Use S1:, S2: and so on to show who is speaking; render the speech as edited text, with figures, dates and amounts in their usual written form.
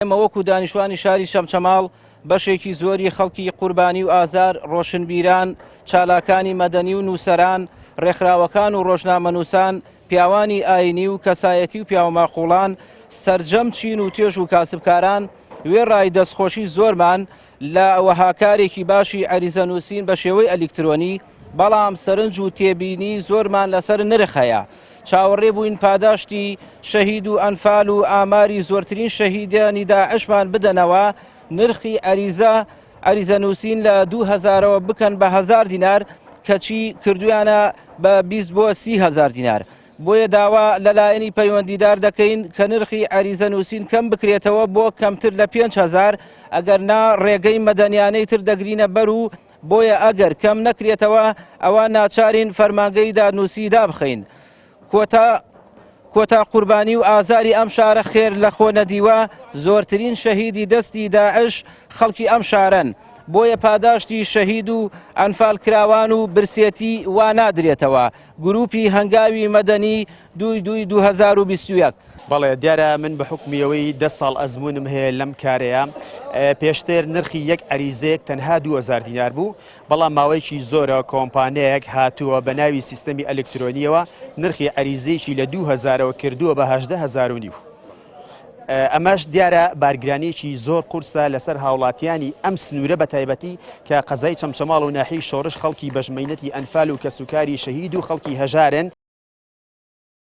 S1: ئێمە وەکو دانیشتوانی شاری شەمچەماڵ بەشێکی زۆری خەڵکی قوربانی و ئازار، ڕۆشنبیران، چالاکانی مەدەنی و نووسەران، ڕێکخراوەکان و ڕۆژنامەنووسان، پیاوانی ئاینی و کەسایەتی و پیاوماخوڵان، سەرجەم چین و توێژ و کاسبکاران وێڕای دەستخۆشی زۆرمان لە وەهاکارێکی باشی عەریزەنووسین بە شێوەی ئەلیکترۆنی، بەڵام سەرنج و تێبینی زۆرمان لەسەر نرخ هەیە. چاوەڕێ بووین پاداشتی شەهید و ئەنفال و ئاماری زۆرترین شەهیدانی داعشمان بدەنەوە، نرخی عەریزەنووسین لە 2000ەوە بکەن بە 1000 دینار، کەچی کردویانە بە 20 بۆ 30,000 دینار. بۆیە داوا لەلایەنی پەیوەندیدار دەکەین کە نرخی عەریزەنووسین کەم بکرێتەوە بۆ کەمتر لە 5,000، ئەگەر نا ڕێگەی مەدەنیانەی تر دەگرینە بەر و بۆیە ئەگەر کەم نەکرێتەوە ئەوە ناچارین فەرمانگەی دادنووسی دابخەین. کۆتا قوربانی و ئازاری ئەم شارە خێر لە خۆ نەدیوە، زۆرترین شەهیدی دەستی داعش خەڵکی ئەم شارەن، بۆیە پاداشتی شەهید و ئەنفال کراوان و برسێتی وا نادرێتەوە. گروپی هەنگاوی مەدەنی 2/2/2021.
S2: بەڵێ دیارە من بە حکمیەوەی 10 ساڵ ئەزمونم هەیە لەم کارەیە. پێشتر نرخی یەک عەریزەیەک تەنها 2000 دینار بوو، بەڵام ماوەیەکی زۆرە کۆمپانیەک هاتووە بە ناوی سیستەمی ئەلکترۆنیەوە نرخی عەریزەیەکی لە 2000ەوە کردووە بە 18,500. ئەمەش دیارە بارگرانیەکی زۆر قورسە لەسەر هاوڵاتیانی ئەم سنوورە بە تایبەتی کە قەزای چەمچەماڵ و ناحیی شۆڕش خەڵکی بەژمەینەتی ئەنفال و کەسوکاری شەهید و خەڵکی هەژارن.